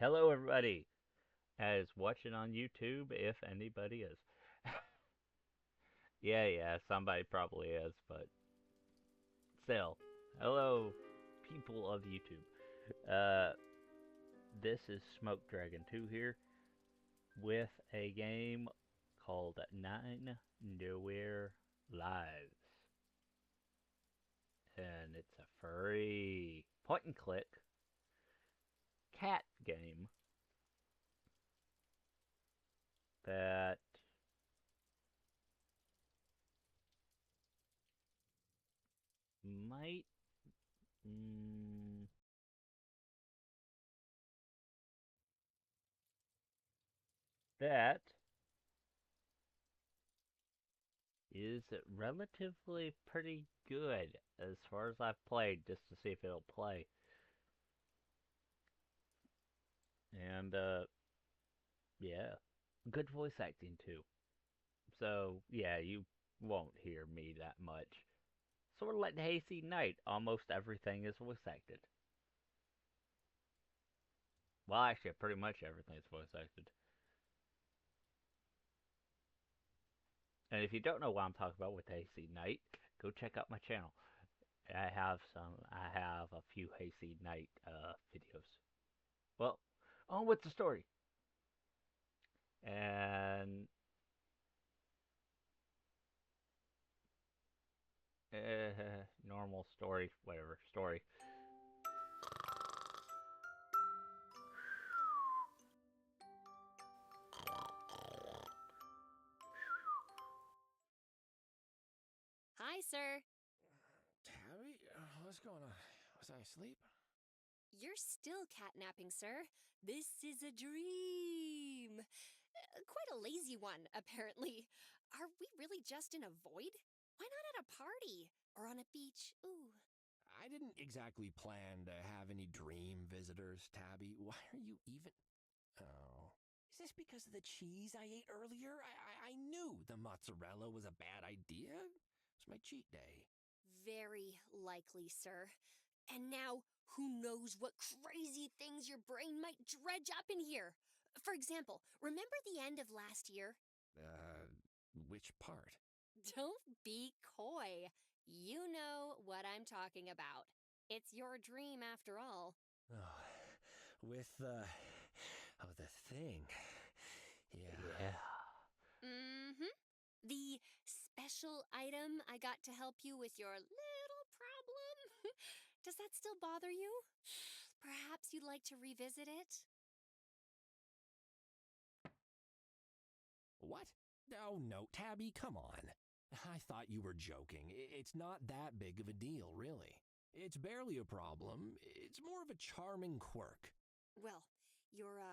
Hello, everybody that is watching on YouTube, if anybody is. Yeah, somebody probably is, but still. Hello, people of YouTube. Uh, this is Smoakdragon2 here with a game called Nine Noir Lives. And it's a furry point and click cat game that might. Mm, that is relatively pretty good as far as I've played, just to see if it'll play. And yeah, good voice acting too. So yeah, you won't hear me that much. Sort of like Hazy Knight, almost everything is voice acted. Well, actually, pretty much everything is voice acted. And if you don't know what I'm talking about with Hazy Knight, go check out my channel. I have a few Hazy Knight videos. Well, on with the story. And normal story, whatever story. Hi, sir. Tabby? What's going on? Was I asleep? You're still catnapping, sir. This is a dream. Quite a lazy one, apparently. Are we really just in a void? Why not at a party? Or on a beach? Ooh. I didn't exactly plan to have any dream visitors, Tabby. Why are you even... Oh. Is this because of the cheese I ate earlier? I knew the mozzarella was a bad idea. It was my cheat day. Very likely, sir. And now, who knows what crazy things your brain might dredge up in here? For example, remember the end of last year? Which part? Don't be coy. You know what I'm talking about. It's your dream after all. Oh, with, oh, the thing. Yeah. Yeah. Mm-hmm. The special item I got to help you with your little problem. Does that still bother you? Perhaps you'd like to revisit it? What? Oh, no, Tabby, come on. I thought you were joking. It's not that big of a deal, really. It's barely a problem. It's more of a charming quirk. Well, your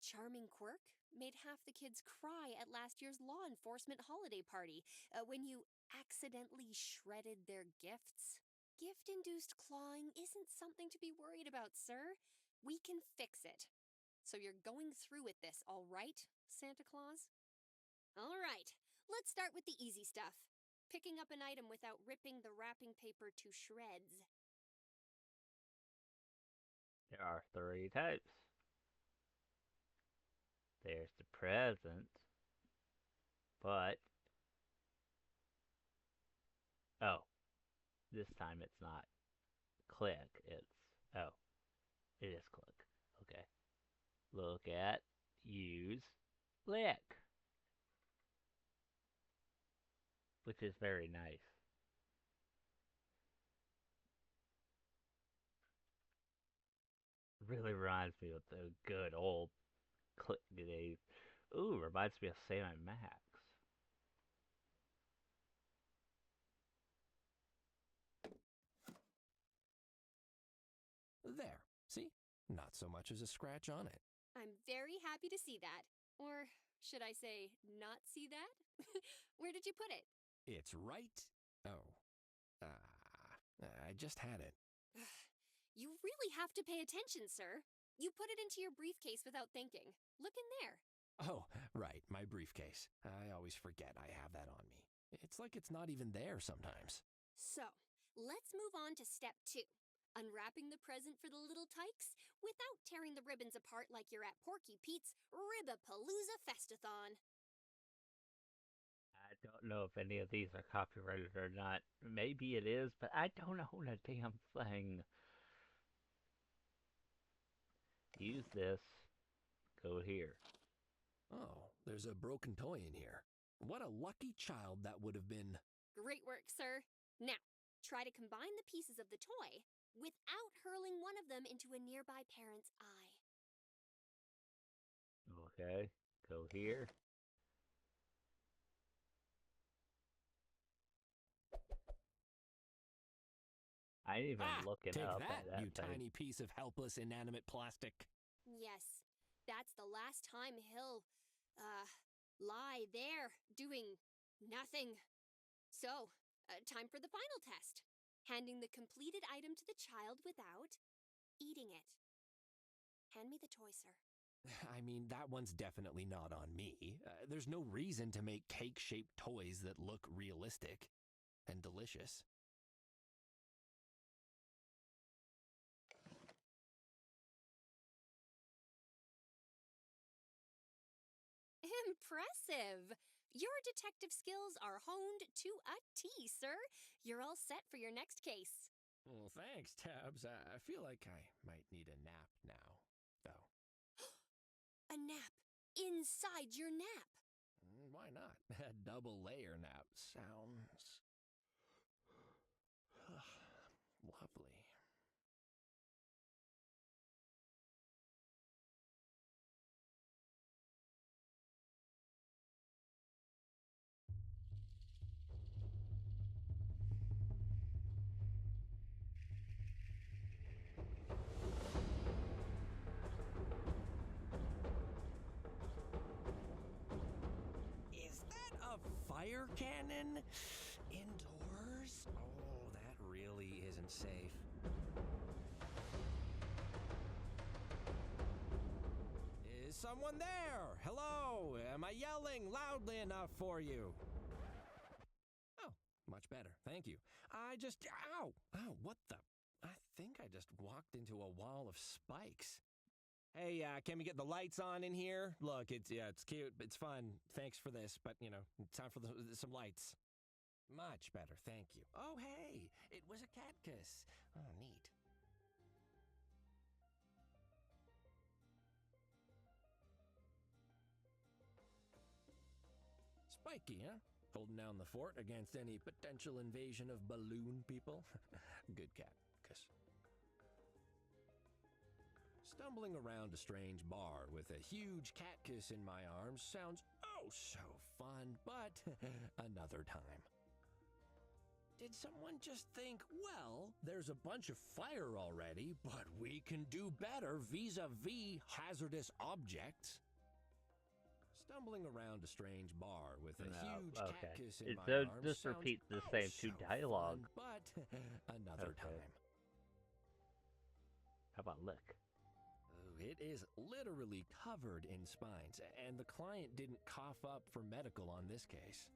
charming quirk made half the kids cry at last year's law enforcement holiday party when you accidentally shredded their gifts. Gift induced clawing isn't something to be worried about, sir. We can fix it. So you're going through with this, all right, Santa Claus? All right, let's start with the easy stuff. Picking up an item without ripping the wrapping paper to shreds. There are three types. There's the present, but oh, this time it's not click. It's oh, it is click. Okay. Look at, use, lick, which is very nice. Really reminds me of the good old click days. Ooh, reminds me of Sam and Max. There. See? Not so much as a scratch on it. I'm very happy to see that. Or should I say, not see that? Where did you put it? It's right. Oh. I just had it. You really have to pay attention, sir. You put it into your briefcase without thinking. Look in there. Oh, right, my briefcase. I always forget I have that on me. It's like it's not even there sometimes. So, let's move on to step 2. unwrapping the present for the little tykes without tearing the ribbons apart like you're at Porky Pete's Ribbapalooza Festathon. I don't know if any of these are copyrighted or not. Maybe it is, but I don't own a damn thing. Use this. Go here. Oh, there's a broken toy in here. What a lucky child that would have been. Great work, sir. Now, try to combine the pieces of the toy without hurling one of them into a nearby parent's eye. Okay. Go here. I ain't even looking Take up that, at that you thing. tiny piece of helpless inanimate plastic. Yes, that's the last time he'll, lie there doing nothing. So, time for the final test. Handing the completed item to the child without eating it. Hand me the toy, sir. I mean, that one's definitely not on me. There's no reason to make cake-shaped toys that look realistic and delicious. Impressive! Your detective skills are honed to a T, sir. You're all set for your next case. Well, thanks, Tabs. I feel like I might need a nap now, though. A nap inside your nap. Why not? A double layer nap sounds lovely. Is that a fire cannon? Indoors? Oh, that really isn't safe. Is someone there? Hello? Am I yelling loudly enough for you? Oh, much better. Thank you. Ow! Ow, what the? I think I just walked into a wall of spikes. Hey, can we get the lights on in here? Look, it's cute, it's fun. Thanks for this, but, time for some lights. Much better, thank you. Oh, hey, it was a cactus. Oh, neat. Spiky, huh? Holding down the fort against any potential invasion of balloon people. Good cat, kiss. Stumbling around a strange bar with a huge cat kiss in my arms sounds oh so fun, but another time. Did someone just think, well, there's a bunch of fire already, but we can do better vis-a-vis hazardous objects? Stumbling around a strange bar with a huge cat kiss in my arms just sounds repeats the same two dialogue. fun, but another time. How about lick? It is literally covered in spines, and the client didn't cough up for medical on this case.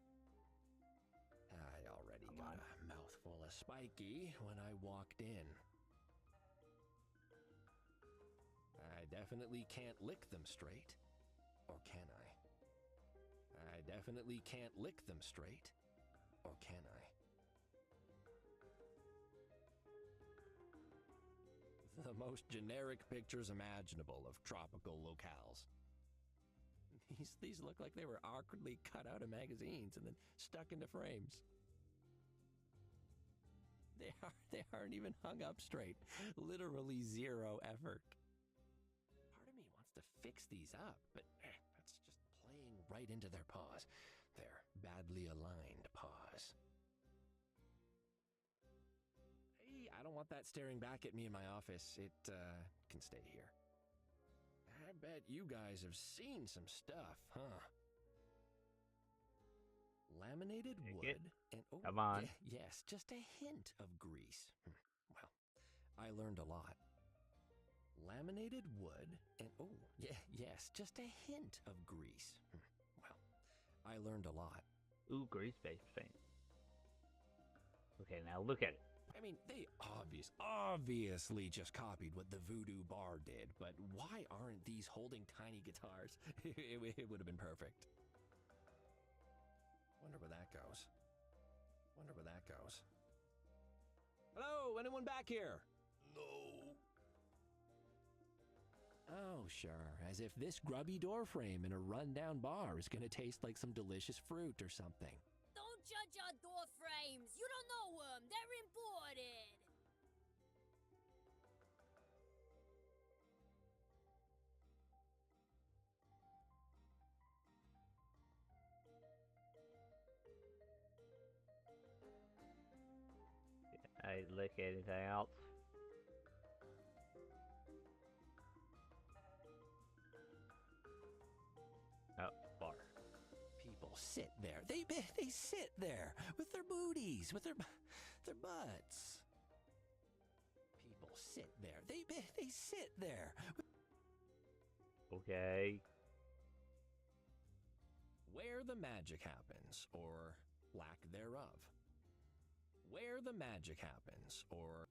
I already got a mouthful of spiky when I walked in. I definitely can't lick them straight. Or can I? I definitely can't lick them straight. Or can I? The most generic pictures imaginable of tropical locales. These look like they were awkwardly cut out of magazines and then stuck into frames. They aren't even hung up straight. Literally zero effort. Part of me wants to fix these up, but that's just playing right into their paws. Their badly aligned paws. I don't want that staring back at me in my office. It can stay here. I bet you guys have seen some stuff, huh? Laminated wood and Come on. Yes, just a hint of grease. Well, I learned a lot. Laminated wood and yes, just a hint of grease. Well, I learned a lot. Ooh, grease-based paint. Okay, now look at it. I mean, they obviously just copied what the Voodoo Bar did, but why aren't these holding tiny guitars? It would have been perfect. Wonder where that goes. Hello, anyone back here? No. Oh, sure, as if this grubby door frame in a rundown bar is gonna taste like some delicious fruit or something. Don't judge our door frames. You don't know them. They're imported. I lick anything else? Oh, bar. People sit there. They sit there with their booties, with their butts. People sit there. They sit there. Okay. Where the magic happens, or lack thereof. Where the magic happens, or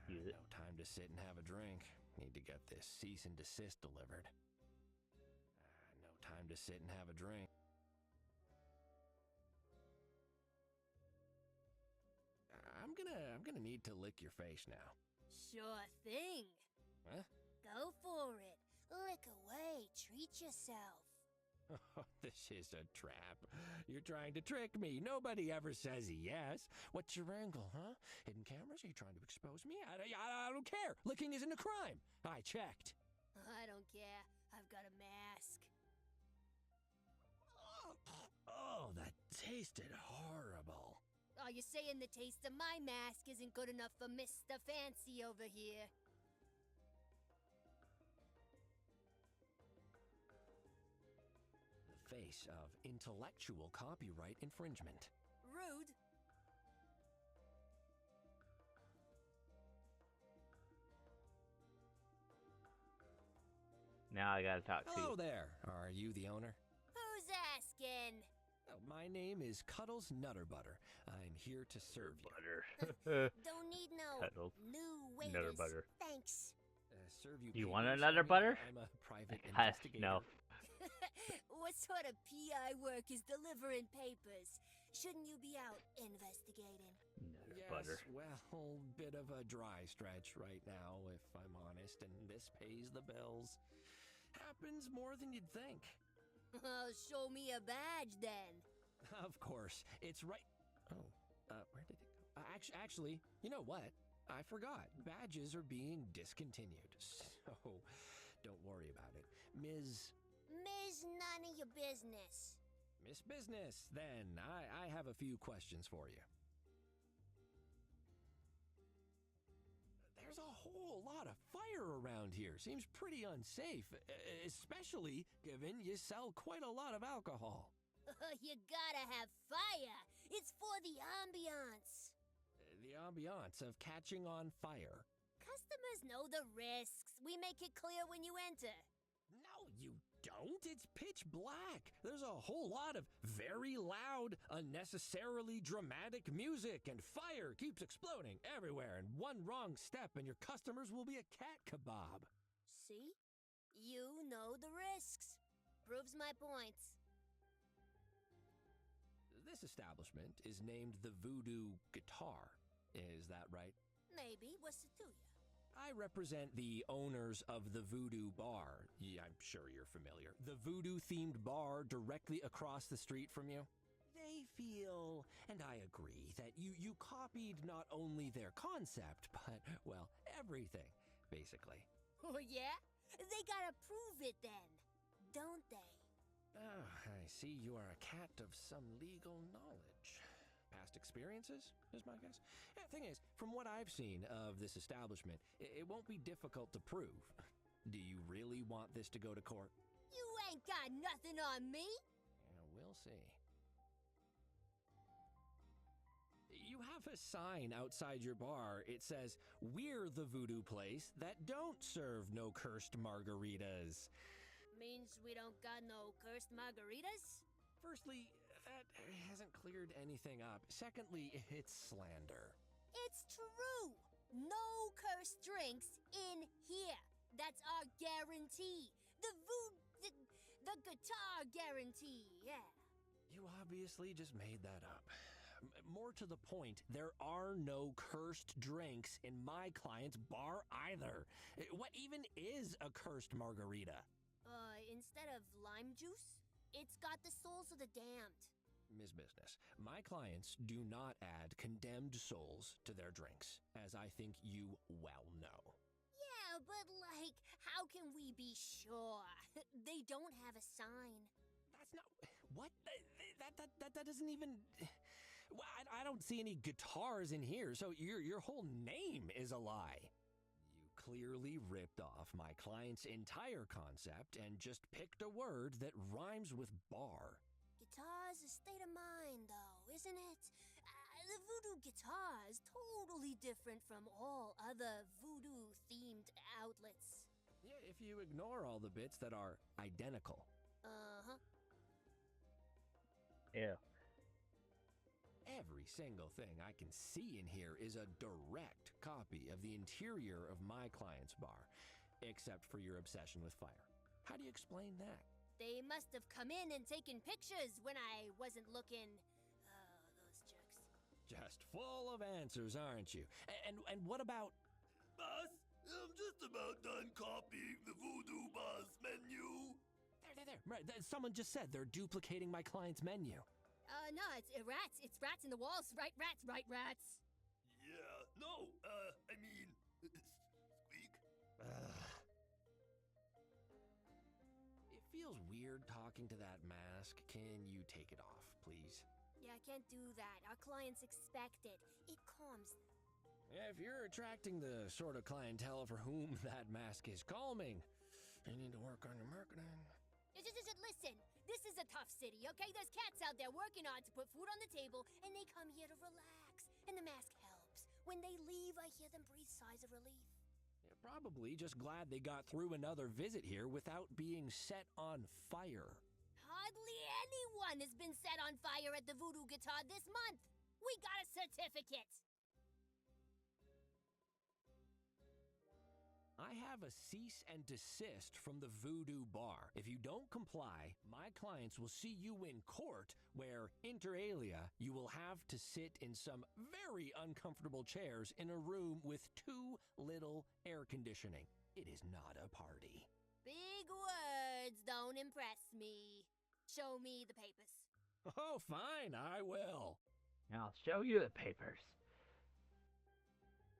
Use it. no time to sit and have a drink. Need to get this cease and desist delivered. No time to sit and have a drink. I'm gonna need to lick your face now. Sure thing. Huh? Go for it. Lick away. Treat yourself. This is a trap. You're trying to trick me. Nobody ever says yes. What's your angle, huh? Hidden cameras? Are you trying to expose me? I don't care. Licking isn't a crime. I checked. I don't care. I've got a mask. Oh, that tasted horrible. Are you saying the taste of my mask isn't good enough for Mr. Fancy over here? The face of intellectual copyright infringement. Rude. Now I gotta talk to Hello you. there. Are you the owner? Who's asking? Oh, my name is Cuddles Nutterbutter. I'm here to serve you. Butter. Don't need no Cuddles. new waiters. Nutter butter. Thanks. Serve you. Do you papers? want I another mean, butter? I'm a private Gosh, investigator. no. What sort of PI work is delivering papers? Shouldn't you be out investigating? Nutter Yes, butter. well, bit of a dry stretch right now, if I'm honest, and this pays the bills. Happens more than you'd think. Oh, show me a badge then. Of course, it's right. Oh, where did it go? Actually, you know what? I forgot. Badges are being discontinued, so don't worry about it. Ms. None of your business. Miss Business, then, I have a few questions for you. There's a whole lot of fire around here. Seems pretty unsafe, especially given you sell quite a lot of alcohol. You gotta have fire. It's for the ambiance. The ambiance of catching on fire. Customers know the risks. We make it clear when you enter. No, you don't. It's pitch black. There's a whole lot of very loud, unnecessarily dramatic music, and fire keeps exploding everywhere, and one wrong step and your customers will be a cat kebab. See? You know the risks. Proves my points. This establishment is named the Voodoo Guitar. Is that right? Maybe. What's it to you? I represent the owners of the Voodoo Bar. Yeah, I'm sure you're familiar. The Voodoo-themed bar directly across the street from you. They feel, and I agree, that you copied not only their concept, but, well, everything, basically. Oh, yeah? They gotta prove it then, don't they? Oh, I see you are a cat of some legal knowledge. Past experiences, is my guess. Yeah, thing is, from what I've seen of this establishment, it won't be difficult to prove. Do you really want this to go to court? You ain't got nothing on me. Yeah, we'll see. You have a sign outside your bar. It says, "We're the voodoo place that don't serve no cursed margaritas." Means we don't got no cursed margaritas? Firstly, That hasn't cleared anything up. Secondly, it's slander. It's true. No cursed drinks in here. That's our guarantee. The guitar guarantee, yeah. You obviously just made that up. More to the point, there are no cursed drinks in my client's bar either. What even is a cursed margarita? Instead of lime juice, it's got the souls of the damned. Ms. Business, my clients do not add condemned souls to their drinks, as I think you well know. Yeah, but like, how can we be sure? They don't have a sign. That's not... What? That doesn't even... Well, I don't see any guitars in here, so your whole name is a lie. You clearly ripped off my client's entire concept and just picked a word that rhymes with bar. Guitar's a state of mind, though, isn't it? The voodoo guitar is totally different from all other voodoo-themed outlets. Yeah, if you ignore all the bits that are identical. Uh-huh. Yeah. Every single thing I can see in here is a direct copy of the interior of my client's bar, except for your obsession with fire. How do you explain that? They must have come in and taken pictures when I wasn't looking. Oh, those jerks. Just full of answers, aren't you? And what about... Boss, I'm just about done copying the Voodoo Boss menu. There. Right, someone just said they're duplicating my client's menu. No, it's rats. It's rats in the walls. Right, rats. Yeah, no, I mean, squeak. It feels weird talking to that mask. Can you take it off, please? Yeah, I can't do that. Our clients expect it. It calms them. Yeah, if you're attracting the sort of clientele for whom that mask is calming, you need to work on your marketing. Listen, this is a tough city, okay? There's cats out there working hard to put food on the table, and they come here to relax, and the mask helps. When they leave, I hear them breathe sighs of relief. They're probably just glad they got through another visit here without being set on fire. Hardly anyone has been set on fire at the Voodoo Guitar this month. We got a certificate. I have a cease and desist from the Voodoo Bar. If you don't comply, my clients will see you in court, where, inter alia, you will have to sit in some very uncomfortable chairs in a room with too little air conditioning. It is not a party. Big words don't impress me. Show me the papers. Oh, fine, I will. I'll show you the papers.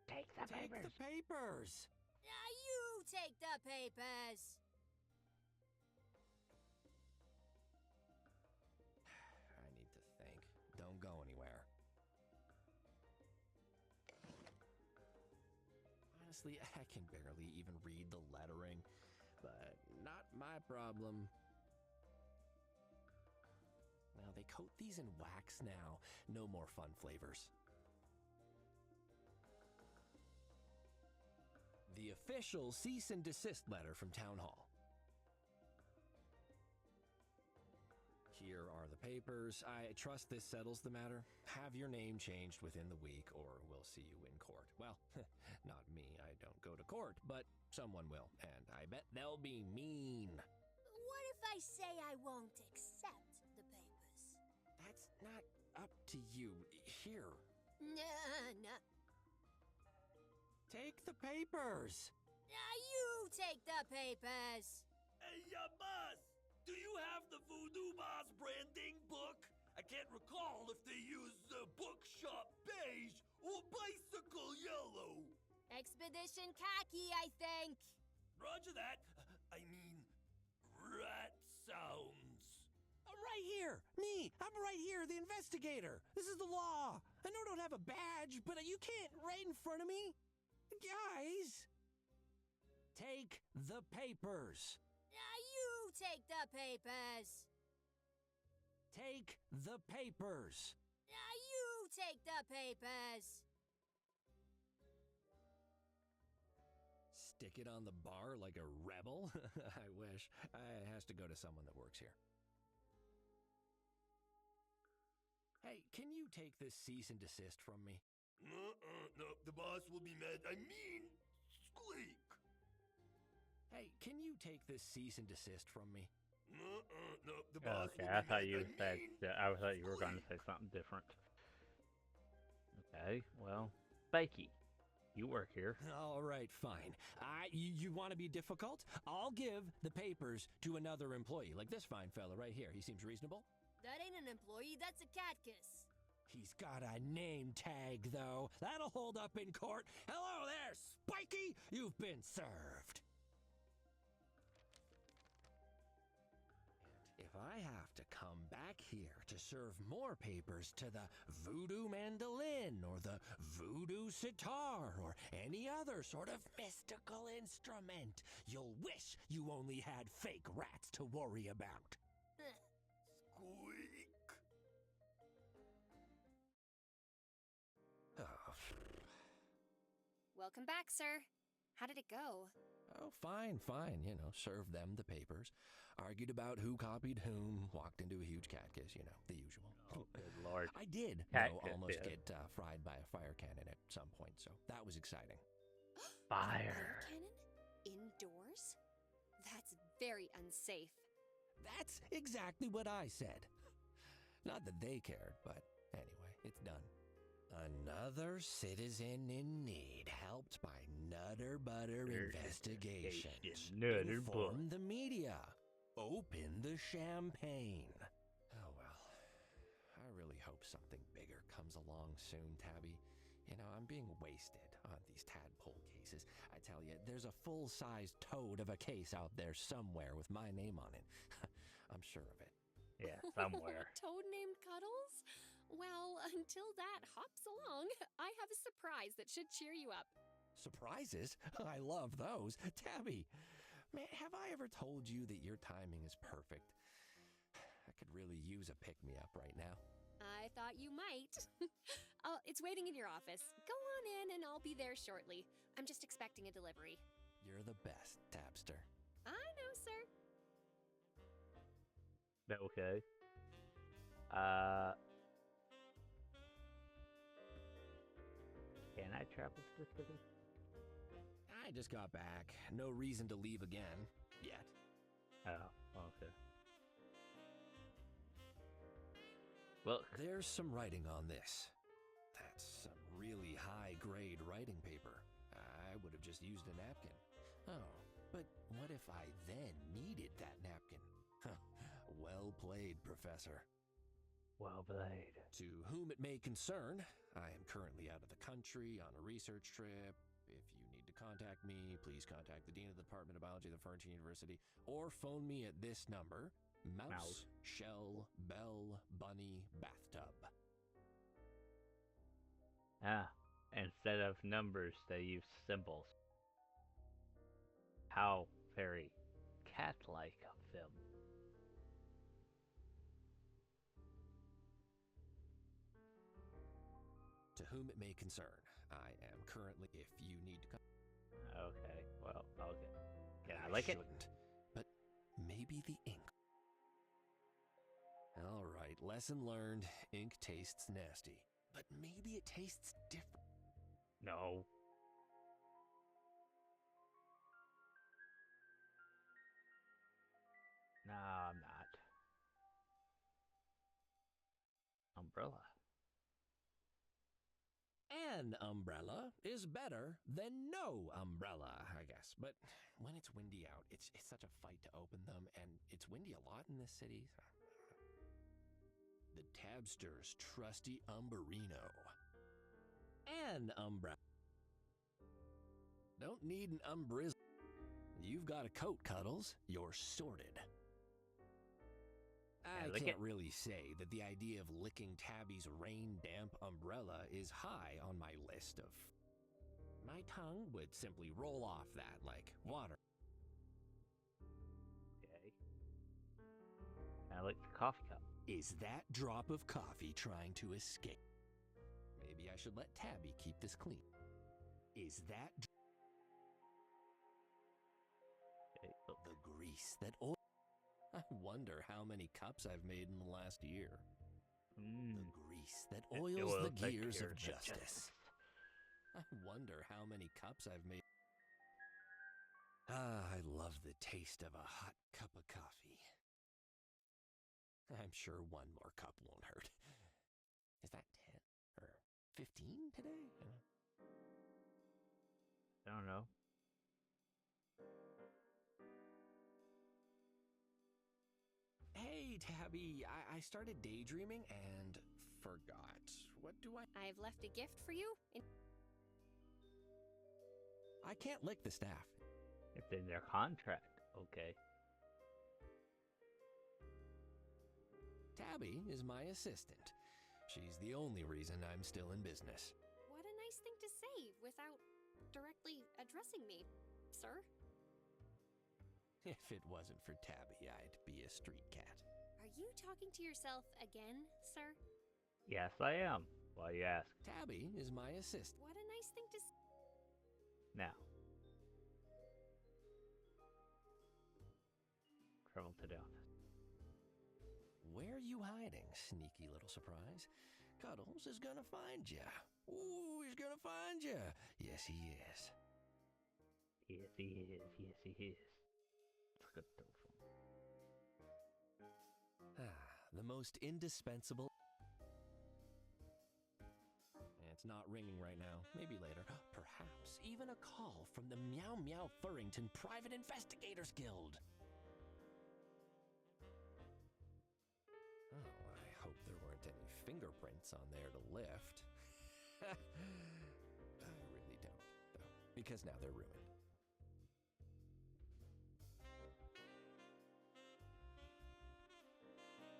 Take the Take papers. the papers. You take the papers. I need to think. Don't go anywhere. Honestly, I can barely even read the lettering, but not my problem. Now, they coat these in wax now. No more fun flavors. The official cease and desist letter from Town Hall. Here are the papers. I trust this settles the matter. Have your name changed within the week, or we'll see you in court. Well, not me. I don't go to court, but someone will, and I bet they'll be mean. What if I say I won't accept the papers? That's not up to you. Here. No. Take the papers. You take the papers. Hey, boss, do you have the Voodoo Boss branding book? I can't recall if they use bookshop beige or bicycle yellow. Expedition khaki, I think. Roger that. I mean, rat sounds. I'm right here. Me. I'm right here, the investigator. This is the law. I know I don't have a badge, but you can't right in front of me. Guys, take the papers. You take the papers. Take the papers. You take the papers. Stick it on the bar like a rebel? I wish. I has to go to someone that works here. Hey, can you take this cease and desist from me? No, the boss will be mad. I mean, squeak. Hey, can you take this cease and desist from me? No, the boss Okay, will I be thought mad. you I said mean, I thought you were going to squeak. say something different. Okay, well, Spikey, you work here. All right, fine. You want to be difficult? I'll give the papers to another employee, like this fine fella right here. He seems reasonable. That ain't an employee, that's a cat kiss. He's got a name tag, though. That'll hold up in court. Hello there, Spikey! You've been served. If I have to come back here to serve more papers to the voodoo mandolin or the voodoo sitar or any other sort of mystical instrument, you'll wish you only had fake rats to worry about. Squeak. Oh, Welcome back, sir. How did it go? fine. You know, served them the papers, argued about who copied whom, walked into a huge cat kiss, you know, the usual. Oh, good lord. I did, Cat though, kiss, almost yeah. get fried by a fire cannon at some point, so that was exciting. Fire. Cannon? Indoors? That's very unsafe. That's exactly what I said. Not that they cared, but anyway, it's done. Another citizen in need, helped by Nutter Butter Investigations. Nutter Inform the media. Open the champagne. Oh well. I really hope something bigger comes along soon, Tabby. You know, I'm being wasted on these tadpole cases. I tell you, there's a full-sized toad of a case out there somewhere with my name on it. I'm sure of it. Yeah, somewhere. Toad named Cuddles? Well, until that hops along, I have a surprise that should cheer you up. Surprises? I love those. Tabby, man, have I ever told you that your timing is perfect? I could really use a pick-me-up right now. I thought you might. Oh, it's waiting in your office. Go on in and I'll be there shortly. I'm just expecting a delivery. You're the best, Tabster. I know, sir. Okay. Can I travel to the city? I just got back. No reason to leave again. Yet. Oh, okay. Well, There's some writing on this. That's some really high-grade writing paper. I would have just used a napkin. Oh, but what if I then needed that napkin? Well played, Professor. well played. To whom it may concern, I am currently out of the country on a research trip. If you need to contact me, please contact the Dean of the Department of Biology of the Furniture University or phone me at this number. Mouse, shell, bell, bunny, bathtub. Instead of numbers, they use symbols. How very cat-like of them. To whom it may concern, I am currently, if you need to Okay, well, okay. Can I lick it? shouldn't, but maybe the ink. All right, lesson learned. Ink tastes nasty, but maybe it tastes different. No. No, I'm not. Umbrella. An umbrella is better than no umbrella, I guess. But when it's windy out, it's such a fight to open them, and it's windy a lot in this city. The Tabster's trusty umbrino. An umbrella. Don't need an umbriz. You've got a coat, Cuddles. You're sorted. I lick can't it? really say that the idea of licking Tabby's rain-damp umbrella is high on my list of... My tongue would simply roll off that like water. Okay. Can I lick the coffee cup? Is that drop of coffee trying to escape? Maybe I should let Tabby keep this clean. Is that Okay, look. the grease that oil? I wonder how many cups I've made in the last year. The grease that It oils the oils gears of justice. I wonder how many cups I've made. Ah, I love the taste of a hot cup of coffee. I'm sure one more cup won't hurt. Is that 10 or 15 today? I don't know. Hey, Tabby, I started daydreaming and forgot. What do I... I've left a gift for you. I can't lick the staff. It's in their contract. Okay. Tabby is my assistant. She's the only reason I'm still in business. What a nice thing to say without directly addressing me, sir. If it wasn't for Tabby, I'd be a street cat. Are you talking to yourself again, sir? Yes, I am. Why you ask? Tabby is my assistant. What a nice thing to say. Now. Travel to the office. Where are you hiding, sneaky little surprise? Cuddles is gonna find ya. Ooh, he's gonna find ya. Yes, he is. Yes, he is. Yes, he is. It's a good telephone. The most indispensable. It's not ringing right now. Maybe later. Perhaps even a call from the Meow Meow Furrington Private Investigators Guild. Oh, I hope there weren't any fingerprints on there to lift. I really don't, though, because now they're ruined.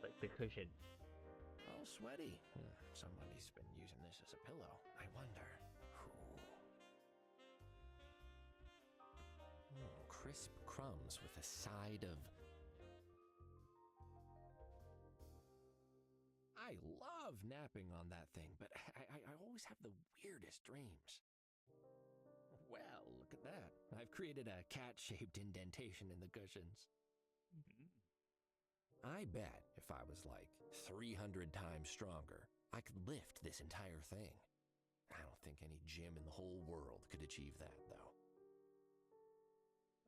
Like the cushion. Oh, sweaty. Somebody's been using this as a pillow. I wonder who. Crisp crumbs with a side of... I love napping on that thing, but I always have the weirdest dreams. Well, look at that. I've created a cat-shaped indentation in the cushions. I bet if I was like 300 times stronger, I could lift this entire thing. I don't think any gym in the whole world could achieve that, though.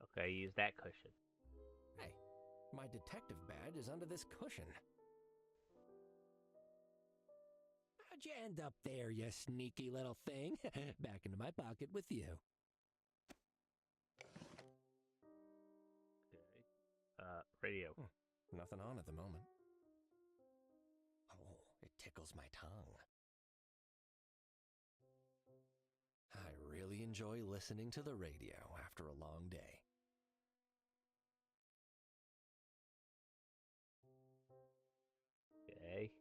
Okay, use that cushion. Hey, my detective badge is under this cushion. How'd you end up there, you sneaky little thing? Back into my pocket with you. Okay. Radio. Nothing on at the moment. Oh, it tickles my tongue. I really enjoy listening to the radio after a long day. Okay.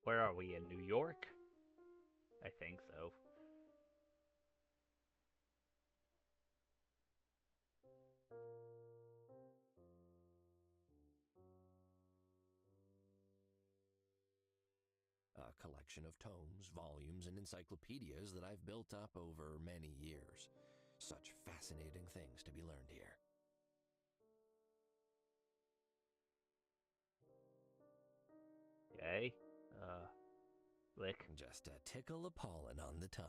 Where are we, in New York? I think so. A collection of tomes, volumes, and encyclopedias that I've built up over many years. Such fascinating things to be learned here. Okay. Lick. Just a tickle of pollen on the tongue.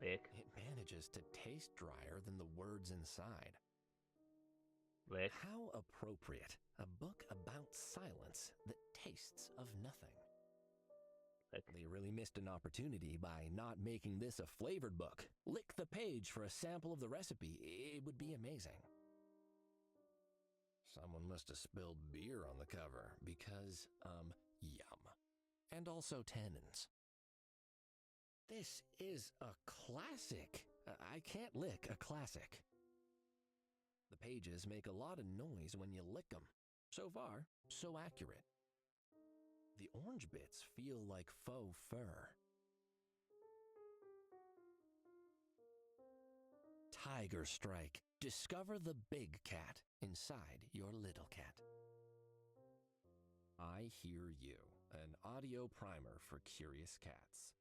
Lick. It manages to taste drier than the words inside. Lick. How appropriate. A book about silence that tastes of nothing. Lick. They really missed an opportunity by not making this a flavored book. Lick the page for a sample of the recipe. It would be amazing. Someone must have spilled beer on the cover because, yum. And also tannins. This is a classic. I can't lick a classic. The pages make a lot of noise when you lick them. So far, so accurate. The orange bits feel like faux fur. Tiger Strike. Discover the big cat inside your little cat. I Hear You, an audio primer for curious cats.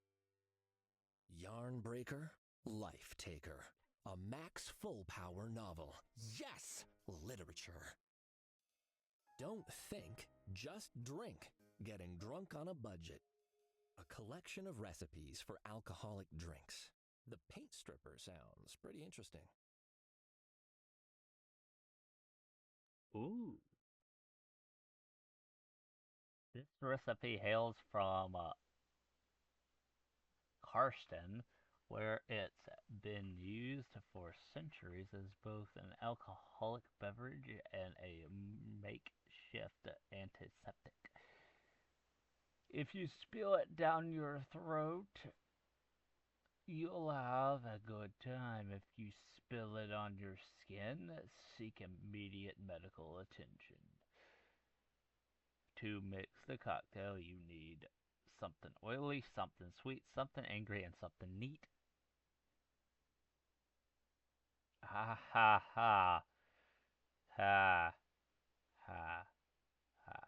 Yarn Breaker, Life Taker, a max full power novel. Yes, literature. Don't think, just drink. Getting drunk on a budget. A collection of recipes for alcoholic drinks. The paint stripper sounds pretty interesting. Ooh. This recipe hails from Karsten, where it's been used for centuries as both an alcoholic beverage and a makeshift antiseptic. If you spill it down your throat, you'll have a good time. If you spill it on your skin, seek immediate medical attention. To mix the cocktail, you need something oily, something sweet, something angry, and something neat. Ha ha ha. Ha ha ha.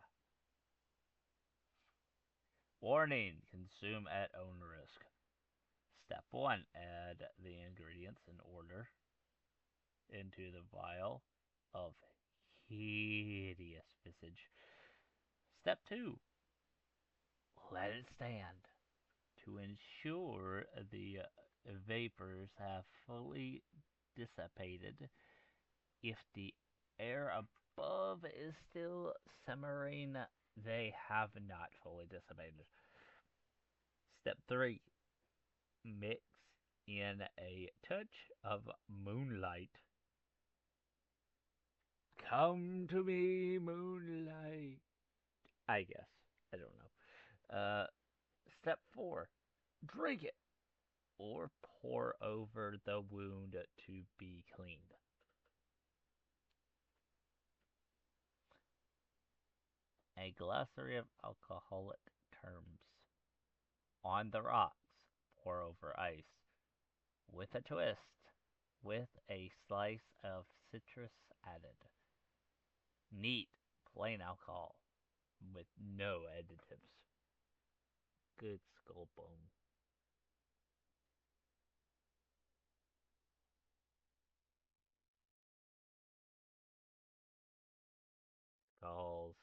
Warning, consume at own risk. Step 1, add the ingredients in order into the vial of hideous visage. Step 2, let it stand. To ensure the vapors have fully dissipated, if the air above is still simmering, they have not fully dissipated. Step 3, mix in a touch of moonlight. Come to me, moonlight. I guess. I don't know. Step 4, drink it or pour over the wound to be cleaned. A glossary of alcoholic terms. On the rocks, pour over ice. With a twist, with a slice of citrus added. Neat, plain alcohol, with no additives. Good skull bone. Calls.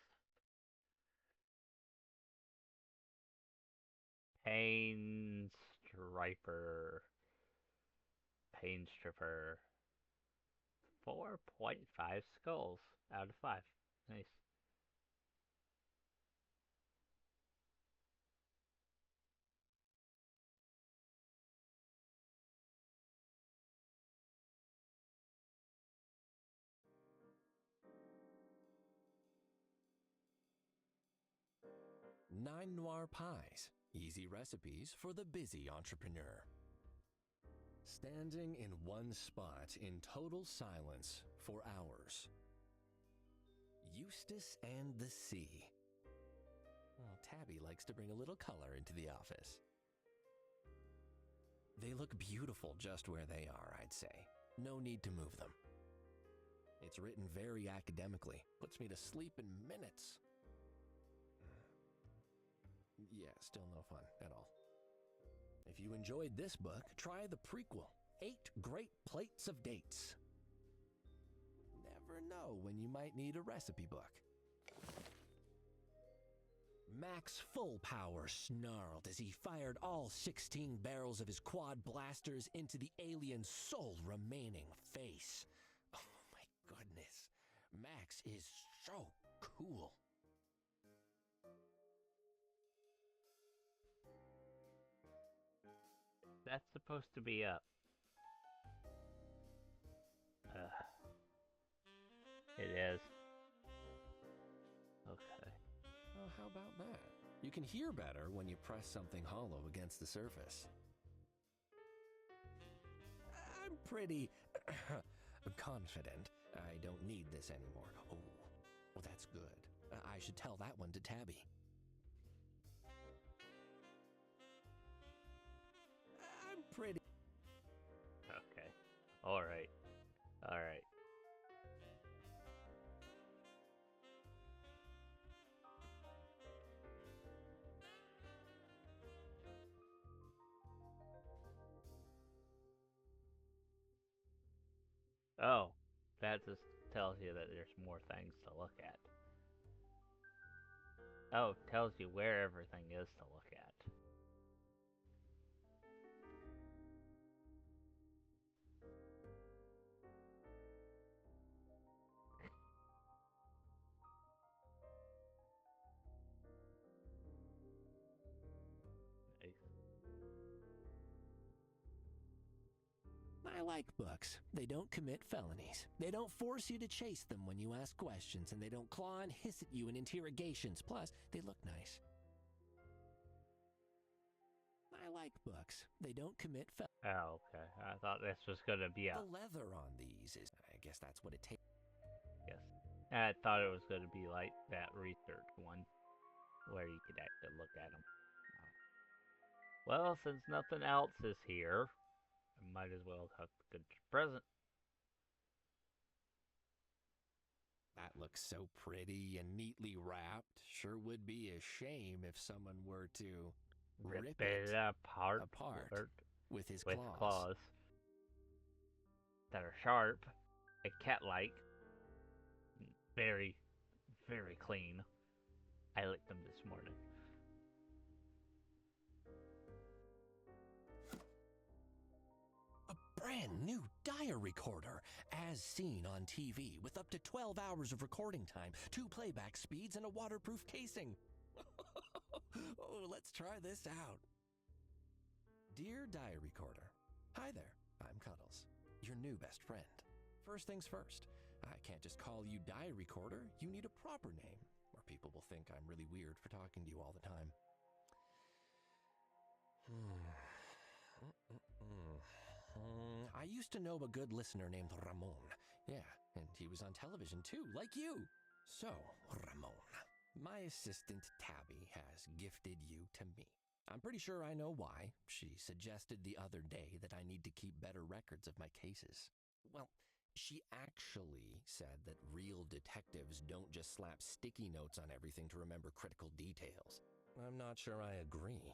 Pain striper. Pain stripper. 4.5 skulls out of 5. Nice. Nine Noir Pies. Easy recipes for the busy entrepreneur. Standing in one spot in total silence for hours. Eustace and the Sea. Well, Tabby likes to bring a little color into the office. They look beautiful just where they are, I'd say. No need to move them. It's written very academically. Puts me to sleep in minutes. Yeah, still no fun at all. If you enjoyed this book, try the prequel, 8 Great Plates of Dates. Never know when you might need a recipe book. Max full power snarled as he fired all 16 barrels of his quad blasters into the alien's sole remaining face. Oh my goodness, Max is so cool. That's supposed to be up. It is. Okay. Oh, how about that? You can hear better when you press something hollow against the surface. I'm pretty confident I don't need this anymore. Oh, well, that's good. I should tell that one to Tabby. I'm pretty... Okay. Alright. Alright. Oh, that just tells you that there's more things to look at. Oh, tells you where everything is to look at. I like books. They don't commit felonies. They don't force you to chase them when you ask questions, and they don't claw and hiss at you in interrogations. Plus, they look nice. I like books. They don't commit felonies. Oh, okay. I thought this was gonna be a The leather on these is, I guess that's what it takes. yes. I thought it was gonna be like that research one where you could actually look at them. Well, since nothing else is here, I might as well have the good present. That looks so pretty and neatly wrapped. Sure would be a shame if someone were to rip it apart with his with claws. claws that are sharp and cat-like, very, very clean. I licked them this morning. A brand new diary recorder, as seen on TV, with up to 12 hours of recording time, 2 playback speeds, and a waterproof casing. Oh, let's try this out. Dear diary recorder, hi there, I'm Cuddles, your new best friend. First things first, I can't just call you diary recorder, you need a proper name, or people will think I'm really weird for talking to you all the time. I used to know a good listener named Ramon. Yeah, and he was on television too, like you. So, Ramon, my assistant Tabby has gifted you to me. I'm pretty sure I know why. She suggested the other day that I need to keep better records of my cases. Well, she actually said that real detectives don't just slap sticky notes on everything to remember critical details. I'm not sure I agree.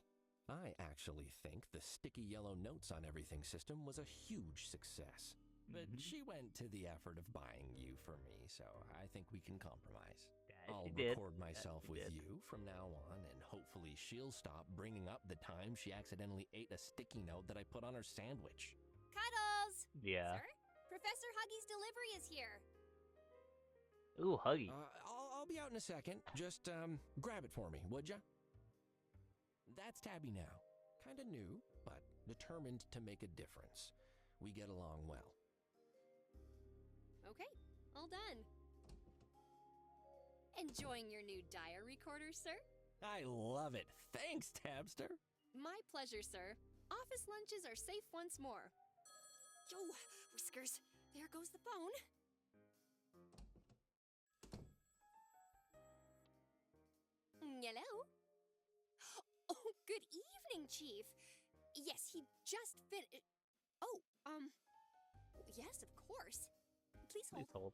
I actually think the sticky yellow notes on everything system was a huge success. But she went to the effort of buying you for me, so I think we can compromise. I'll record myself with you from now on, and hopefully she'll stop bringing up the time she accidentally ate a sticky note that I put on her sandwich. Cuddles! Yeah. Sir? Professor Huggy's delivery is here. Ooh, Huggy. I'll be out in a second. Just grab it for me, would ya? That's Tabby now. Kinda new, but determined to make a difference. We get along well. Okay, all done. Enjoying your new diary recorder, sir? I love it. Thanks, Tabster. My pleasure, sir. Office lunches are safe once more. Yo, Whiskers, there goes the phone. Hello? Oh, good evening, Chief. Yes, he just Oh, yes, of course. Please hold. Please hold.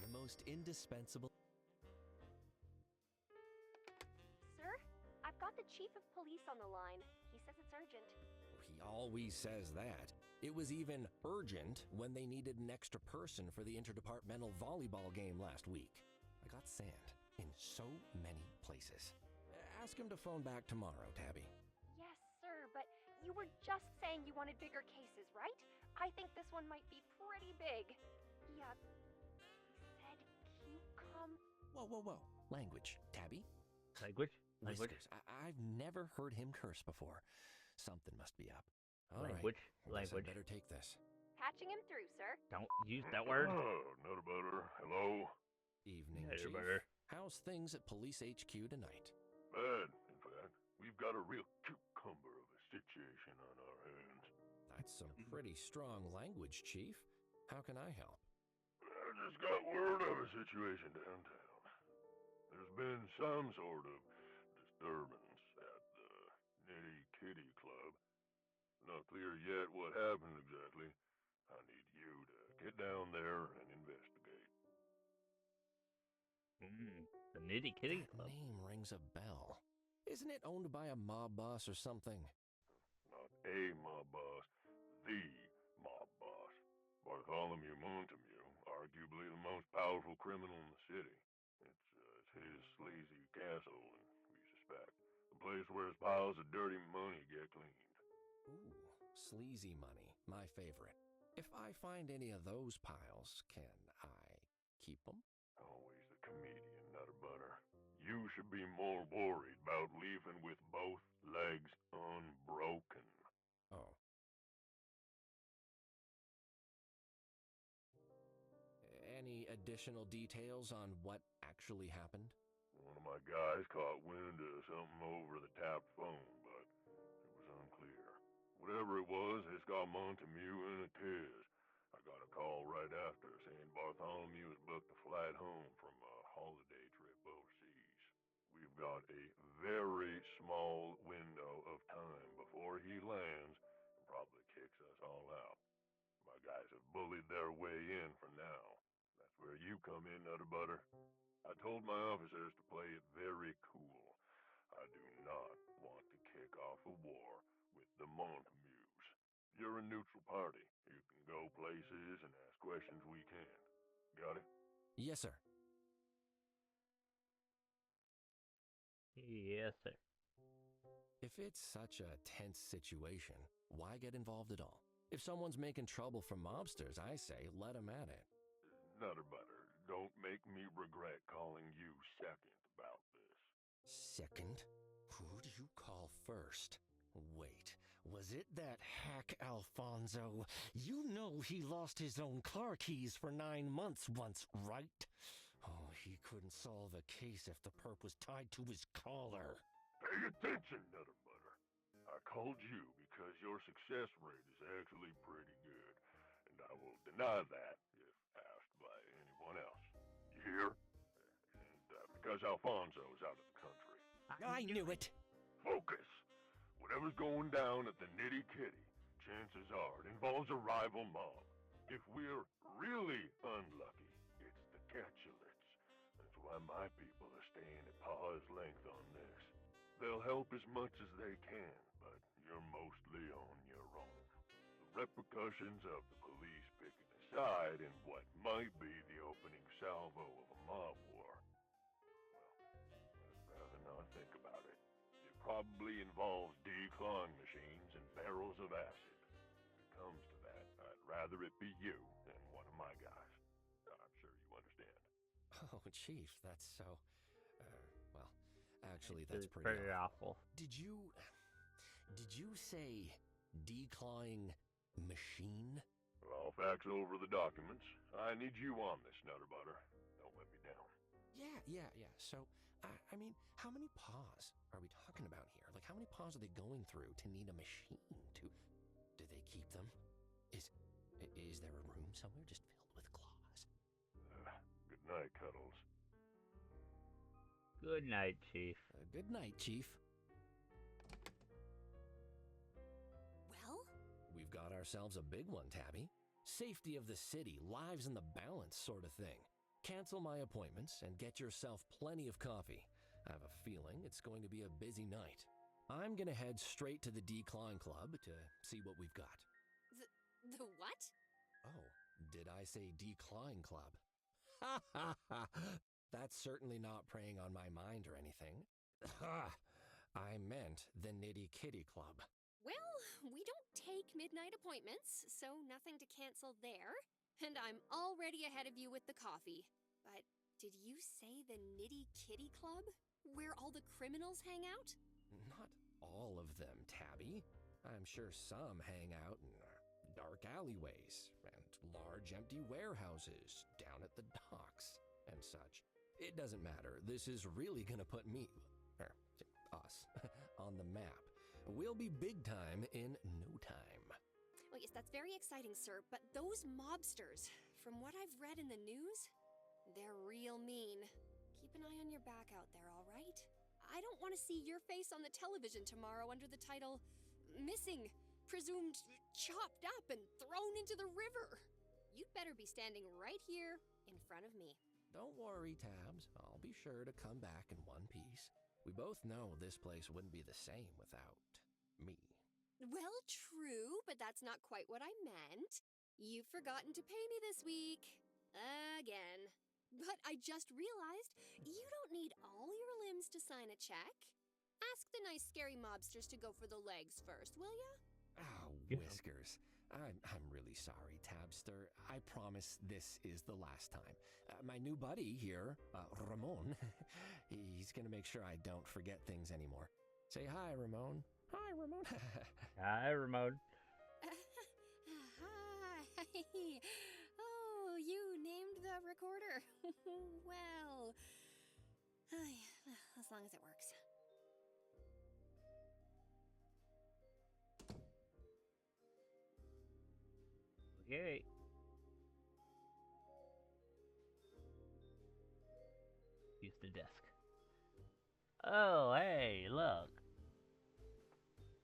The most indispensable. Sir, I've got the chief of police on the line. He says it's urgent. He always says that. It was even urgent when they needed an extra person for the interdepartmental volleyball game last week. I got sand in so many places. Ask him to phone back tomorrow, Tabby. Yes, sir, but you were just saying you wanted bigger cases, right? I think this one might be pretty big. He said cucumber. Whoa. Language, Tabby. Language? Whiskers. I've never heard him curse before. Something must be up. All Language. Right. Language. I better take this. Patching him through, sir. Don't use that word. Oh, not better. Hello? Evening, Hey, Chief. brother. How's things at Police HQ tonight? Bad, in fact. We've got a real cucumber of a situation on our hands. That's some pretty strong language, Chief. How can I help? I just got word of a situation downtown. There's been some sort of disturbance at the Nitty Kitty Club. Not clear yet what happened exactly. I need you to get down there and investigate. The Nitty Kitty That Club. name rings a bell. Isn't it owned by a mob boss or something? Not a mob boss, the mob boss. By Bartholomew Montague, arguably the most powerful criminal in the city. It's his sleazy castle, and we suspect the place where his piles of dirty money get cleaned. Ooh, sleazy money, my favorite. If I find any of those piles, can I keep them? Always the comedian, Nutter Butter. You should be more worried about leaving with both legs unbroken. Oh. Any additional details on what actually happened? One of my guys caught wind of something over the tapped phone, but it was unclear. Whatever it was, it's got Montague in a tiz. I got a call right after saying Bartholomew has booked a flight home from a holiday trip overseas. We've got a very small window of time before he lands and probably kicks us all out. My guys have bullied their way in for now. That's where you come in, Nutter Butter. I told my officers to play it very cool. I do not want to kick off a war with the Montagues. You're a neutral party. You can go places and ask questions we can. Got it? Yes, sir. Yes, sir. If it's such a tense situation, why get involved at all? If someone's making trouble for mobsters, I say let them at it. Nutter Butter, don't make me regret calling you second about this. Second? Who do you call first? Wait, was it that hack Alfonso? You know he lost his own car keys for 9 months once, right? Oh, he couldn't solve a case if the perp was tied to his collar. Pay attention, Nutter Butter. I called you because your success rate is actually pretty good, and I will deny that if asked by anyone else. You hear? And because Alfonso's out of the country. I knew it! Focus! Whatever's going down at the Nitty Kitty, chances are it involves a rival mob. If we're really unlucky, it's the Catulets. That's why my people are staying at paw's length on this. They'll help as much as they can, but you're mostly on your own. The repercussions of the police picking a side in what might be the opening salvo of a mob war. Well, I'd rather not think about it. It probably involves declawing machines and barrels of acid. If it comes to that, I'd rather it be you than one of my guys. I'm sure you understand. Oh, Chief, that's so... well, actually, This that's is pretty awful. Did you say declawing machine? I'll fax over the documents. I need you on this, Nutter Butter. Don't let me down. Yeah. So, I mean, how many paws are we talking about here? Like, how many paws are they going through to need a machine to... Do they keep them? Is there a room somewhere just filled with claws? Good night, Cuddles. Good night, Chief. Good night, Chief. Well, We've got ourselves a big one, Tabby. Safety of the city, lives in the balance sort of thing. Cancel my appointments and get yourself plenty of coffee. I have a feeling it's going to be a busy night. I'm gonna head straight to the Decline Club to see what we've got. the what? Oh, did I say Decline Club? Ha ha ha! That's certainly not preying on my mind or anything. Ha! I meant the Nitty Kitty Club. Well, we don't take midnight appointments, so nothing to cancel there. And I'm already ahead of you with the coffee. But did you say the Nitty Kitty Club? Where all the criminals hang out? Not all of them, Tabby. I'm sure some hang out in dark alleyways and large empty warehouses down at the docks and such. It doesn't matter. This is really gonna put us, on the map. We'll be big time in no time. Well, yes, that's very exciting, sir, but those mobsters, from what I've read in the news, they're real mean. Keep an eye on your back out there, all right? I don't want to see your face on the television tomorrow under the title, Missing, Presumed Chopped Up and Thrown into the River. You'd better be standing right here in front of me. Don't worry, Tabs. I'll be sure to come back in one piece. We both know this place wouldn't be the same without me. Well, true, but that's not quite what I meant. You've forgotten to pay me this week. Again. But I just realized you don't need all your limbs to sign a check. Ask the nice scary mobsters to go for the legs first, will ya? Oh, Yeah. Whiskers. I'm really sorry, Tabster. I promise this is the last time. My new buddy here, Ramon, he's gonna make sure I don't forget things anymore. Say hi, Ramon. Hi, Ramon. Hi, Ramon. Hi. Oh, you named the recorder. Well, as long as it works. Okay. Use the desk. Oh, hey, look.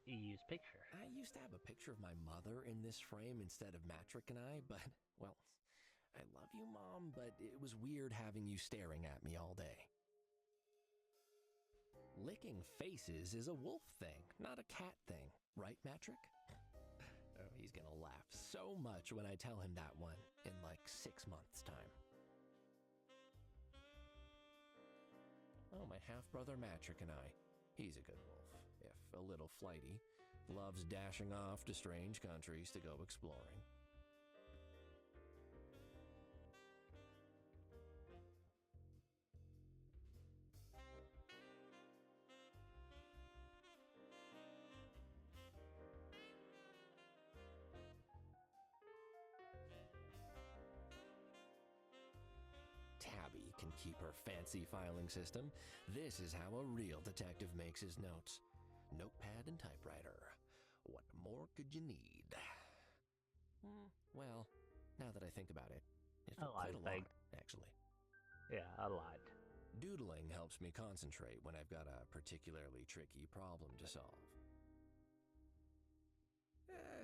You use picture. I used to have a picture of my mother in this frame instead of Matrick and I, but, well, I love you, Mom, but it was weird having you staring at me all day. Licking faces is a wolf thing, not a cat thing, right, Matrick? Oh, he's gonna laugh so much when I tell him that one in like 6 months' time. Oh, my half-brother Matrick and I. He's a good wolf, if a little flighty. Loves dashing off to strange countries to go exploring. Tabby can keep her fancy filing system. This is how a real detective makes his notes. Notepad and typewriter. What more could you need? Well, now that I think about it, it's A lot quite of a lot, things. actually. Yeah, a lot. Doodling helps me concentrate when I've got a particularly tricky problem to solve.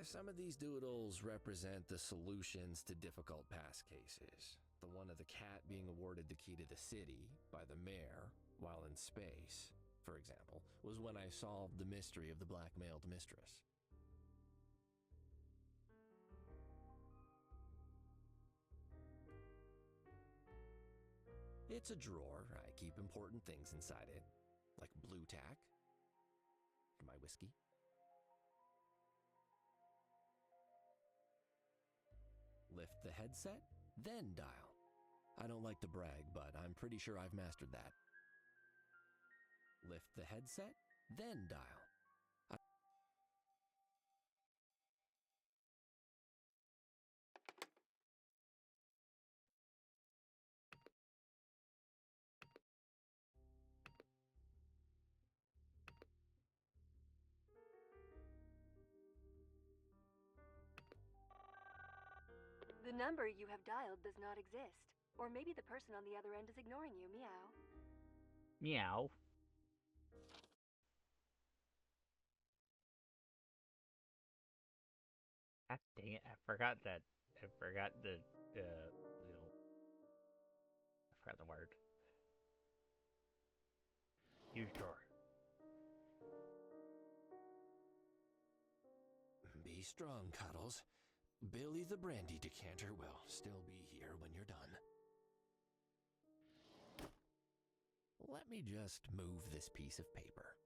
Some of these doodles represent the solutions to difficult past cases. The one of the cat being awarded the key to the city by the mayor while in space, for example, was when I solved the mystery of the blackmailed mistress. It's a drawer. I keep important things inside it, like blue tack for my whiskey. Lift the headset, then dial. I don't like to brag, but I'm pretty sure I've mastered that. Lift the headset, then dial. The number you have dialed does not exist. Or maybe the person on the other end is ignoring you, meow. Meow. God dang it, I forgot that. I forgot the, I forgot the word. Use drawer. Be strong, Cuddles. Billy the brandy decanter will still be here when you're done. Let me just move this piece of paper.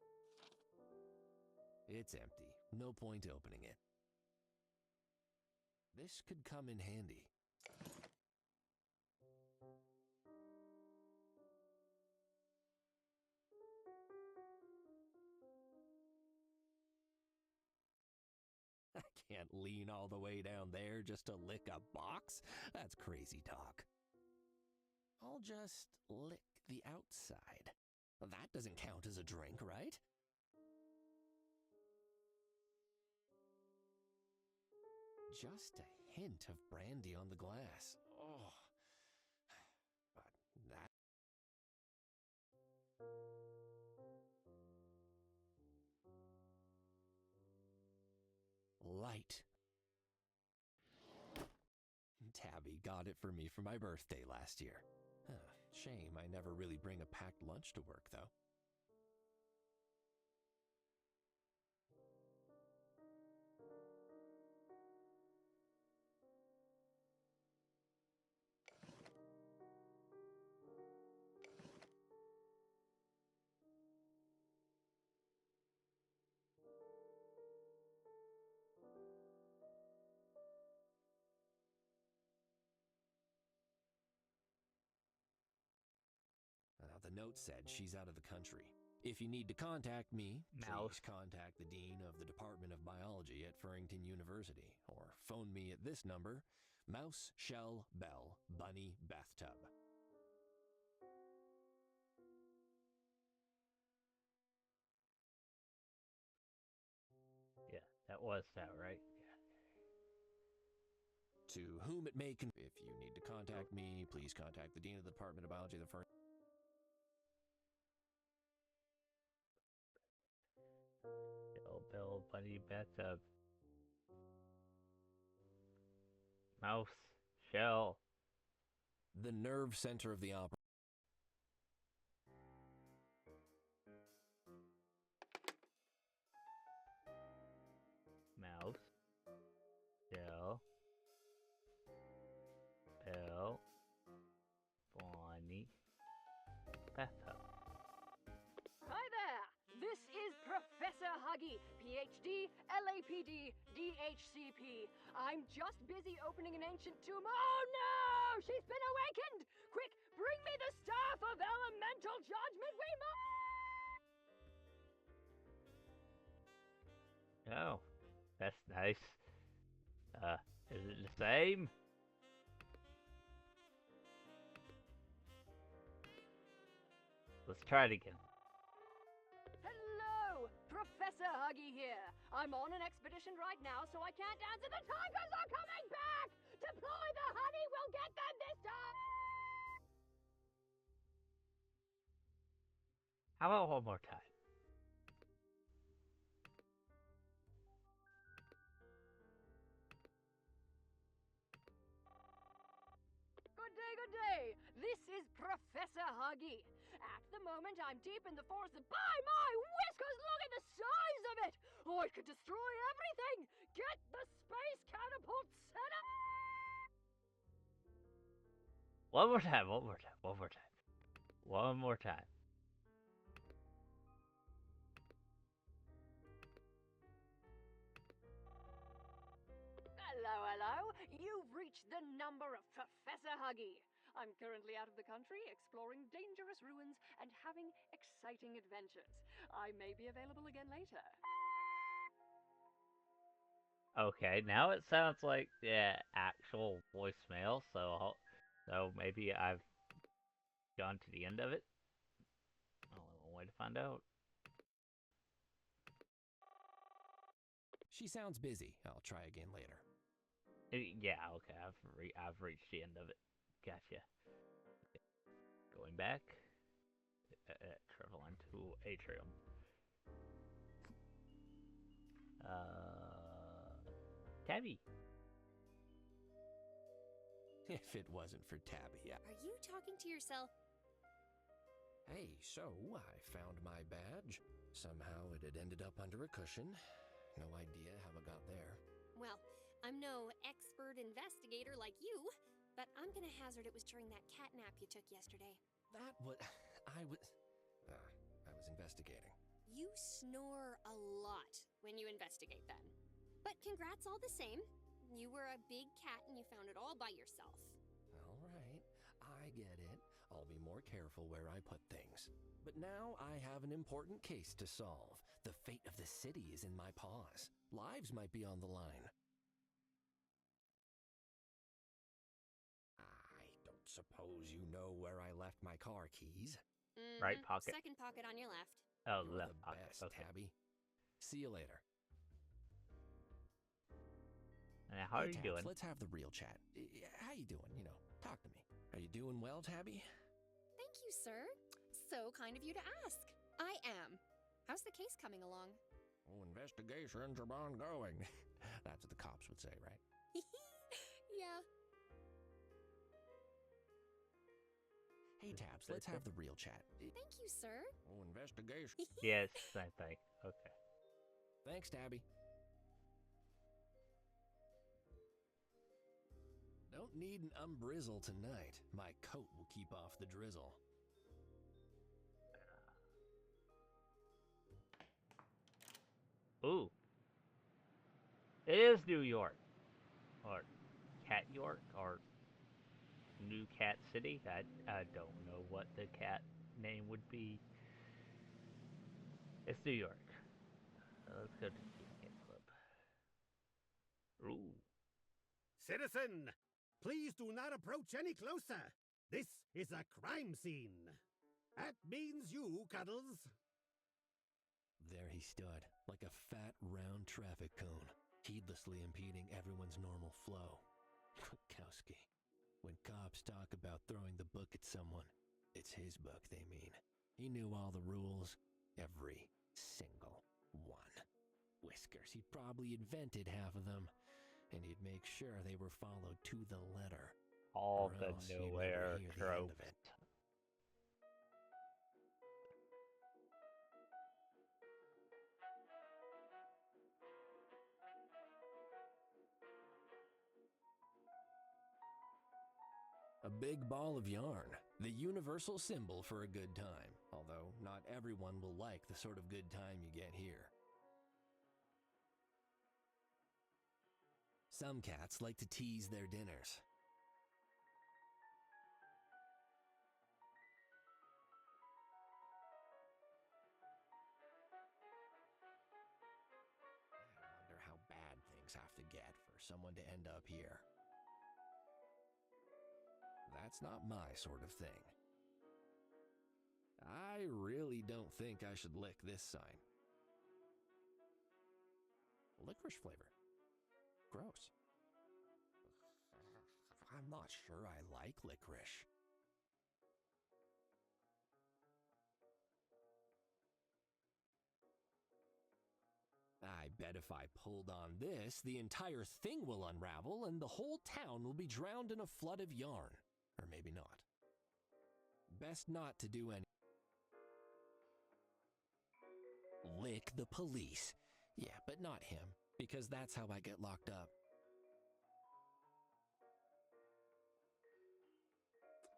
It's empty. No point opening it. This could come in handy. I can't lean all the way down there just to lick a box. That's crazy talk. I'll just lick the outside. That doesn't count as a drink, right? Just a hint of brandy on the glass. Oh. But that... Light. Tabby got it for me for my birthday last year. Shame I never really bring a packed lunch to work, though. note said she's out of the country. If you need to contact me, Mouse. please contact the Dean of the Department of Biology at Farrington University, or phone me at this number, Mouse, Shell, Bell, Bunny, Bathtub. Yeah, that was that, right? To whom it may if you need to contact me, please contact the Dean of the Department of Biology at the Farrington. Bill, Bunny, Bathtub, Mouse, Shell. The nerve center of the opera. Mouse, Shell, Bell, Bonnie, Bathtub. Hi there! This is Professor Huggy, PhD, LAPD, DHCP. I'm just busy opening an ancient tomb. Oh no! She's been awakened! Quick, bring me the staff of elemental judgment! We must. Oh, that's nice. Is it the same? Let's try it again. Hello! Professor Huggy here. I'm on an expedition right now, so I can't answer. The tigers are coming back! Deploy the honey! We'll get them this time! How about one more time? Good day, good day. This is Professor Huggy. At the moment, I'm deep in the forest. By my whiskers, look at the size of it! Oh, it could destroy everything! Get the space catapult set up! One more time, one more time, one more time. One more time. Hello, hello. You've reached the number of Professor Huggy. I'm currently out of the country, exploring dangerous ruins and having exciting adventures. I may be available again later. Okay, now it sounds like the actual voicemail, so maybe I've gone to the end of it. Only one way to find out. She sounds busy. I'll try again later. Yeah, okay, I've reached the end of it. Gotcha. Going back. Travel into Atrium. Tabby. If it wasn't for Tabby. Are you talking to yourself? Hey, so I found my badge. Somehow it had ended up under a cushion. No idea how it got there. Well, I'm no expert investigator like you, but I'm gonna hazard it was during that cat nap you took yesterday. That was... I was investigating. You snore a lot when you investigate then. But congrats all the same. You were a big cat and you found it all by yourself. All right, I get it. I'll be more careful where I put things. But now I have an important case to solve. The fate of the city is in my paws. Lives might be on the line. I don't suppose you know where I left my car keys? Right pocket. Second pocket on your left. Oh, You're left the pocket. best, Okay. Tabby. See you later. Now, how are Hey, you Tabs, doing? let's have the real chat. How you doing? You know, talk to me. Are you doing well, Tabby? Thank you, sir. So kind of you to ask. I am. How's the case coming along? Oh, investigations are ongoing. That's what the cops would say, right? Yeah. Hey, Tabs, let's have the real chat. Thank you, sir. Oh, investigation. Yes, same thing. Okay. Thanks, Tabby. Don't need an umbrizzle tonight. My coat will keep off the drizzle. Ooh. It is New York. Or Cat York. Or New Cat City. I don't know what the cat name would be. It's New York. Let's go to the Kitty Cat Club. Ooh. Citizen, please do not approach any closer. This is a crime scene. That means you, Cuddles. There he stood, like a fat, round traffic cone, heedlessly impeding everyone's normal flow. Krakowski. When cops talk about throwing the book at someone, it's his book they mean. He knew all the rules, every single one. Whiskers, he'd probably invented half of them, and he'd make sure they were followed to the letter. All Or the else you'd never nowhere hear the end of tropes. it. A big ball of yarn, the universal symbol for a good time, although not everyone will like the sort of good time you get here. Some cats like to tease their dinners. I wonder how bad things have to get for someone to end up here. That's not my sort of thing. I really don't think I should lick this sign. Licorice flavor. Gross. I'm not sure I like licorice. I bet if I pulled on this, the entire thing will unravel and the whole town will be drowned in a flood of yarn. Or maybe not. Best not to do any. Lick the police. Yeah, but not him, because that's how I get locked up.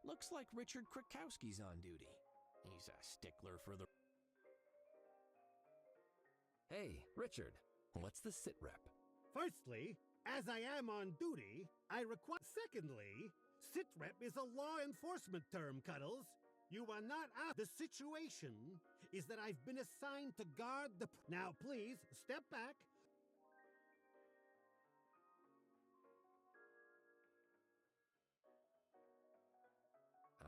Looks like Richard Krakowski's on duty. He's a stickler for the... Hey, Richard, what's the sit rep? Firstly, as I am on duty, I require. Secondly, sitrep is a law enforcement term, Cuddles. You are not out. The situation is that I've been assigned to guard the. Now, please, step back.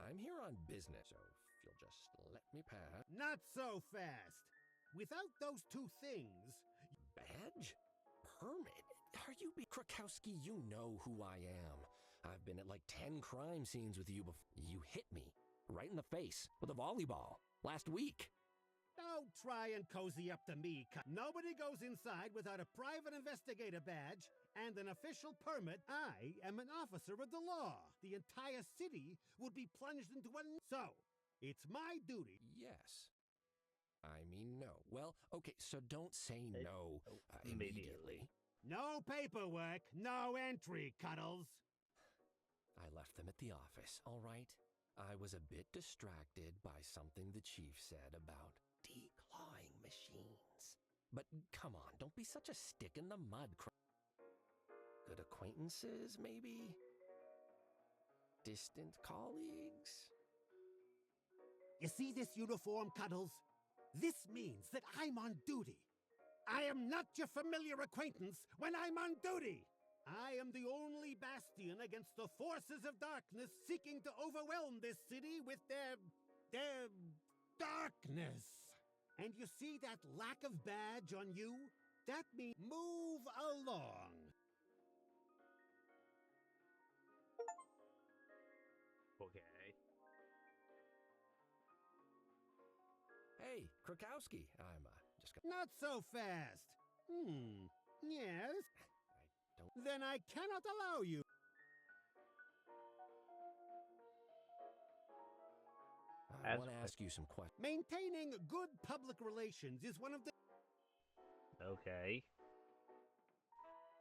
I'm here on business, so if you'll just let me pass. Not so fast. Without those two things. Badge? Permit? Are you Krakowski? You know who I am. I've been at like 10 crime scenes with you before. You hit me right in the face with a volleyball last week. Don't try and cozy up to me. Nobody goes inside without a private investigator badge and an official permit. I am an officer of the law. The entire city would be plunged into a... So, it's my duty. Yes. I mean, no. Well, okay, so don't say no immediately. No paperwork, no entry, Cuddles. I left them at the office, all right? I was a bit distracted by something the chief said about declawing machines. But come on, don't be such a stick in the mud. Good acquaintances, maybe? Distant colleagues? You see this uniform, Cuddles? This means that I'm on duty. I am not your familiar acquaintance when I'm on duty. I am the only bastion against the forces of darkness seeking to overwhelm this city with their darkness. And you see that lack of badge on you? That means move along. Okay. Hey, Krakowski, I'm just gonna... Not so fast. Yes? I don't... Then I cannot allow you. I want to ask you some questions. Maintaining good public relations is one of the... Okay.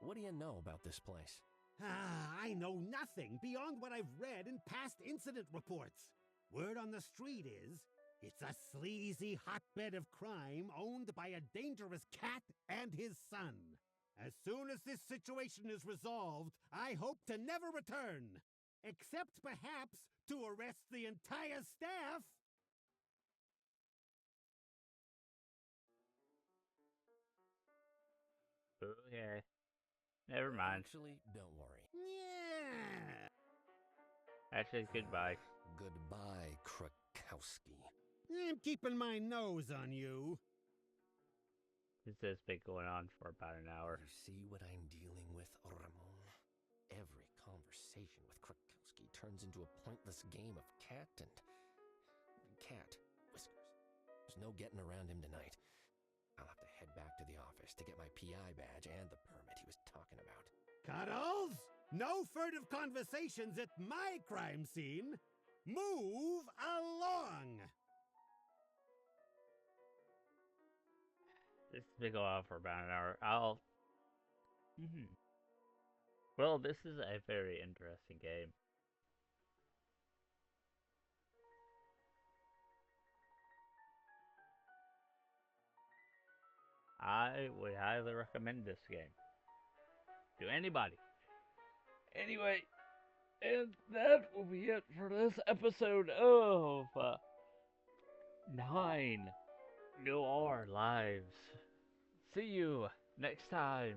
What do you know about this place? I know nothing beyond what I've read in past incident reports. Word on the street is, it's a sleazy hotbed of crime owned by a dangerous cat and his son. As soon as this situation is resolved, I hope to never return. Except perhaps to arrest the entire staff. Okay. Never mind. Actually, don't worry. Yeah. Actually, goodbye. Goodbye, Krakowski. I'm keeping my nose on you. This has been going on for about an hour. You see what I'm dealing with, Ramon? Every conversation with Krakowski turns into a pointless game of cat and whiskers. There's no getting around him tonight. I'll have to head back to the office to get my PI badge and the permit he was talking about. Cuddles? No furtive conversations at my crime scene. Move along. This has been going on for about an hour. Well, this is a very interesting game. I would highly recommend this game to anybody. Anyway, and that will be it for this episode of Nine Noir Lives. See you next time.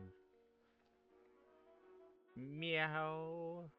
Meow.